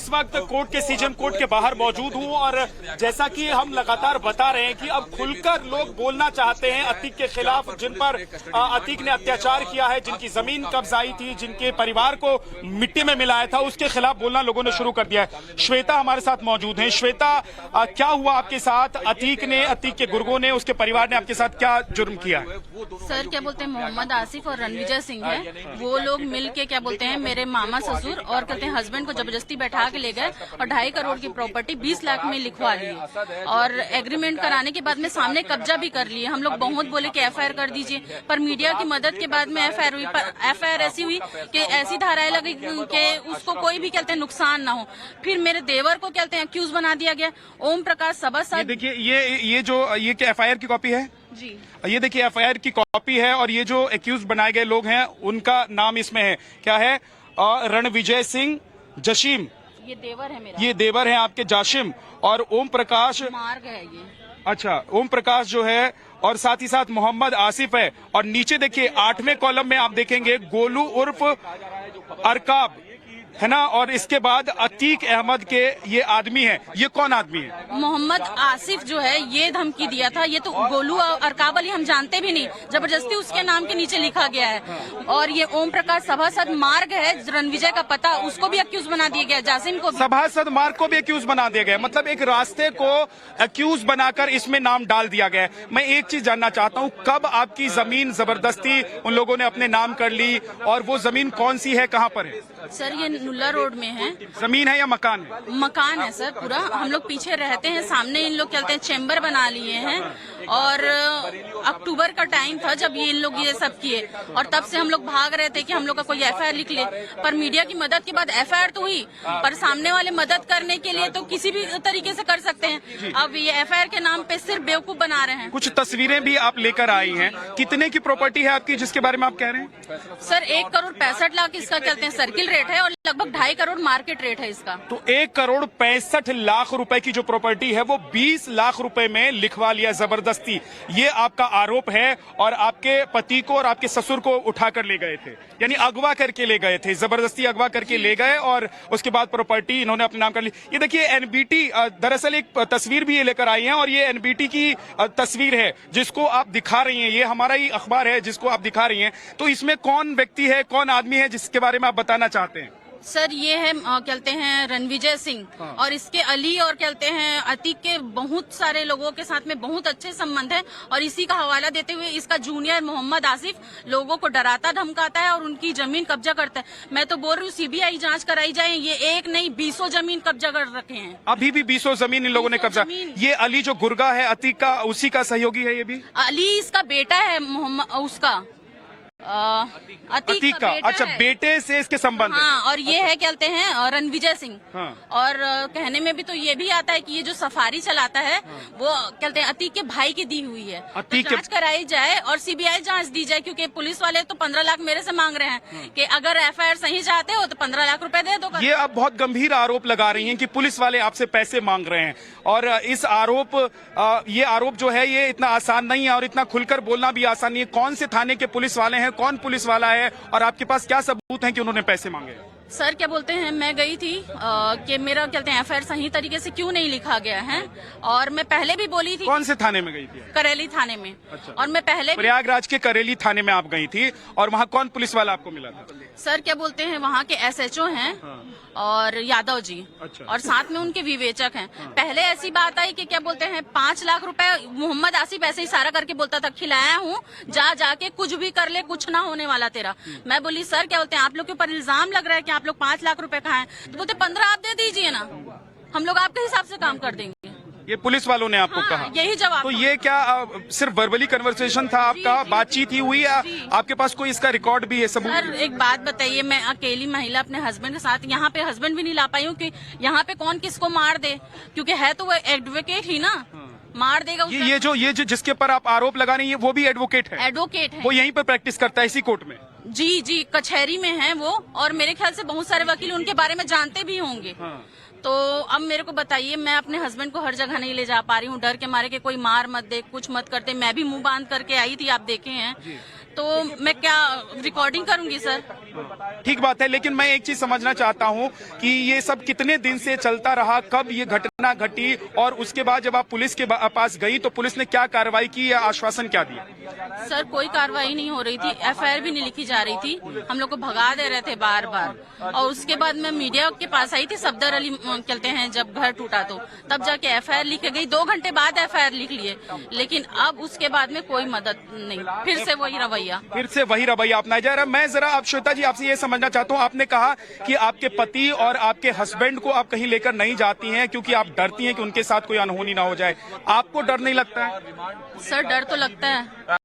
इस वक्त कोर्ट के सीजेएम कोर्ट के बाहर मौजूद हूं और जैसा कि हम लगातार बता रहे हैं कि अब खुलकर लोग बोलना चाहते हैं अतीक के खिलाफ, जिन पर अतीक ने अत्याचार किया है, जिनकी जमीन कब्जाई थी, जिनके परिवार को मिट्टी में मिलाया था, उसके खिलाफ बोलना लोगों ने शुरू कर दिया है। श्वेता हमारे साथ मौजूद है। श्वेता, क्या हुआ आपके साथ? अतीक के गुर्गों ने, उसके परिवार ने आपके साथ क्या जुर्म किया है? सर क्या बोलते हैं, मोहम्मद आसिफ और रणविजय सिंह है, वो लोग मिलके क्या बोलते हैं मेरे मामा ससुर और कहते हैं हस्बैंड को जबरदस्ती बैठा के ले गए और 2.5 करोड़ की प्रॉपर्टी 20 लाख में लिखवा लिए और एग्रीमेंट कराने के बाद में सामने कब्जा भी कर लिए। हम लोग बहुत बोले कि एफआईआर कर दीजिए, पर मीडिया की मदद के बाद में एफआईआर हुई। पर एफआईआर ऐसी हुई कि ऐसी धाराएं लगी कि उसको कोई भी कहते हैं नुकसान ना हो। फिर मेरे देवर को कहते हैं अक्यूज बना दिया गया, ओम प्रकाश सभासद। देखिए ये क्या एफआईआर की कॉपी है जी, ये देखिए एफआईआर की कॉपी है और ये जो एक्यूज बनाए गए लोग हैं उनका नाम इसमें है। क्या है? रणविजय सिंह जशीम, ये देवर है मेरा, ये देवर है आपके जाशिम, और ओम प्रकाश मार्ग है ये। अच्छा, ओम प्रकाश जो है, और साथ ही साथ मोहम्मद आसिफ है। और नीचे देखिए 8वें कॉलम में आप देखेंगे गोलू उर्फ अरकाब है ना, और इसके बाद अतीक अहमद के ये आदमी है। ये कौन आदमी है? मोहम्मद आसिफ जो है ये धमकी दिया था। ये तो गोलू और अरकाब अली हम जानते भी नहीं, जबरदस्ती उसके नाम के नीचे लिखा गया है। और ये ओम प्रकाश सभासद मार्ग है, रणविजय का पता, उसको भी अक्यूज बना दिया गया, जासिम को भी। सभासद मार्ग को भी अक्यूज बना दिया गया, मतलब एक रास्ते को अक्यूज बनाकर इसमें नाम डाल दिया गया है। मैं एक चीज जानना चाहता हूँ, कब आपकी जमीन जबरदस्ती उन लोगों ने अपने नाम कर ली, और वो जमीन कौन सी है, कहाँ पर है? सर ये नुल्ला रोड में है। जमीन है या मकान है? मकान है सर पूरा। हम लोग पीछे रहते हैं, सामने इन लोग कहते हैं चेम्बर बना लिए हैं। और अक्टूबर का टाइम था जब ये इन लोग ये सब किए, और तब से हम लोग भाग रहे थे कि हम लोग का कोई एफआईआर लिख ले। पर मीडिया की मदद के बाद एफआईआर तो हुई, पर सामने वाले मदद करने के लिए तो किसी भी तरीके से कर सकते हैं। अब ये एफआईआर के नाम पे सिर्फ बेवकूफ बना रहे हैं। कुछ तस्वीरें भी आप लेकर आई हैं। कितने की प्रॉपर्टी है आपकी जिसके बारे में आप कह रहे हैं? सर 1 करोड़ 65 लाख इसका कहते हैं सर्किल रेट है, और लगभग 2.5 करोड़ मार्केट रेट है इसका। तो 1 करोड़ 65 लाख रुपए की जो प्रॉपर्टी है वो 20 लाख रुपए में लिखवा लिया जबरदस्ती। ये आपका आरोप है, और आपके पति को और आपके ससुर को उठाकर ले गए थे, यानी अगवा करके ले गए थे, जबरदस्ती अगवा करके ले गए, और उसके बाद प्रॉपर्टी इन्होंने अपने नाम कर ली। ये देखिए एनबीटी दरअसल एक तस्वीर भी ये लेकर आई है, और ये एनबीटी की तस्वीर है जिसको आप दिखा रही हैं। ये हमारा ही अखबार है जिसको आप दिखा रही हैं। तो इसमें कौन व्यक्ति है, कौन आदमी है जिसके बारे में आप बताना चाहते हैं? सर ये है कहते हैं रणविजय सिंह, और इसके अली और कहते हैं अतीक के बहुत सारे लोगों के साथ में बहुत अच्छे संबंध है। और इसी का हवाला देते हुए इसका जूनियर मोहम्मद आसिफ लोगों को डराता धमकाता है और उनकी जमीन कब्जा करता है। मैं तो बोल रही हूँ सीबीआई जांच कराई जाए। ये एक नहीं 20 जमीन कब्जा कर रखे हैं। अभी भी 20 जमीन इन लोगों ने कब्जा। ये अली जो गुर्गा है अतीक का, उसी का सहयोगी है। ये भी अली इसका बेटा है, मोहम्मद उसका अतीक का अच्छा, बेटे से इसके संबंध। हाँ, और ये है कहते हैं रणविजय सिंह। हाँ। और कहने में भी तो ये भी आता है कि ये जो सफारी चलाता है वो कहते हैं अतीक के भाई की दी हुई है। तो जांच कराई जाए और सीबीआई जांच दी जाए, क्योंकि पुलिस वाले तो 15 लाख मेरे से मांग रहे हैं कि अगर एफआईआर सही चाहते हो तो 15 लाख रुपए दे दो। ये आप बहुत गंभीर आरोप लगा रही हैं कि पुलिस वाले आपसे पैसे मांग रहे हैं, और इस ये आरोप जो है ये इतना आसान नहीं है, और इतना खुलकर बोलना भी आसान नहीं है। कौन से थाने के पुलिस वाले हैं, कौन पुलिस वाला है, और आपके पास क्या सबूत हैं कि उन्होंने पैसे मांगे? सर क्या बोलते हैं, मैं गई थी कि मेरा कहते हैं एफआईआर सही तरीके से क्यों नहीं लिखा गया है, और मैं पहले भी बोली थी। कौन से थाने में गई थी? करेली थाने में। अच्छा। और मैं पहले प्रयागराज के करेली थाने में आप गई थी, और वहाँ कौन पुलिस वाला आपको मिला था? सर क्या बोलते हैं वहाँ के एसएचओ हैं। हाँ। और यादव जी। अच्छा। और साथ में उनके विवेचक हैं। हाँ। पहले ऐसी बात आई कि क्या बोलते हैं 5 लाख रुपए मोहम्मद आसिफ ऐसे इशारा करके बोलता था खिलाया हूँ, जाके कुछ भी कर ले, कुछ ना होने वाला तेरा। मैं बोली सर क्या बोलते हैं आप लोग के ऊपर इल्जाम लग रहा है कि आप लोग 5 लाख रुपए खाएं, तो बोलते 15 आप दे दीजिए ना, हम लोग आपके हिसाब से काम कर देंगे। ये पुलिस वालों ने आपको हाँ, कहा? यही जवाब। तो ये क्या सिर्फ वर्बली कन्वर्सेशन था आपका, बातचीत ही हुई, या आपके पास कोई इसका रिकॉर्ड भी है, सबूत? सर एक बात बताइए, मैं अकेली महिला अपने हस्बैंड के साथ यहाँ पे हस्बैंड भी नहीं ला पाई हूँ कि यहाँ पे कौन किसको मार दे, क्योंकि है तो वो एडवोकेट ही ना। मार देगा। ये जो जिसके ऊपर आप आरोप लगा रही हैं वो भी एडवोकेट है? एडवोकेट है। वो यहीं पर प्रैक्टिस करता है इसी कोर्ट में? जी कचहरी में है वो, और मेरे ख्याल से बहुत सारे वकील उनके बारे में जानते भी होंगे। हाँ। तो अब मेरे को बताइए, मैं अपने हस्बैंड को हर जगह नहीं ले जा पा रही हूँ, डर के मारे कि कोई मार मत दे, कुछ मत करते। मैं भी मुंह बांध करके आई थी, आप देखे हैं। तो मैं क्या रिकॉर्डिंग करूंगी सर? ठीक बात है, लेकिन मैं एक चीज समझना चाहता हूं कि ये सब कितने दिन से चलता रहा, कब ये घटना घटी, और उसके बाद जब आप पुलिस के पास गई तो पुलिस ने क्या कार्रवाई की या आश्वासन क्या दिया? सर कोई कार्रवाई नहीं हो रही थी, एफआईआर भी नहीं लिखी जा रही थी, हम लोग को भगा दे रहे थे बार बार। और उसके बाद मैं मीडिया के पास आई थी, सफदर अली कहते हैं जब घर टूटा तो तब जाके एफआईआर लिख गई, 2 घंटे बाद एफआईआर लिख लिए, लेकिन अब उसके बाद में कोई मदद नहीं, फिर से वही रवैया अपनाया जा रहा है। मैं जरा आप श्वेता जी आपसे ये समझना चाहता हूँ, आपने कहा कि आपके पति और आपके हस्बैंड को आप कहीं लेकर नहीं जाती हैं क्योंकि आप डरती हैं कि उनके साथ कोई अनहोनी ना हो जाए, आपको डर नहीं लगता है? सर डर तो लगता है।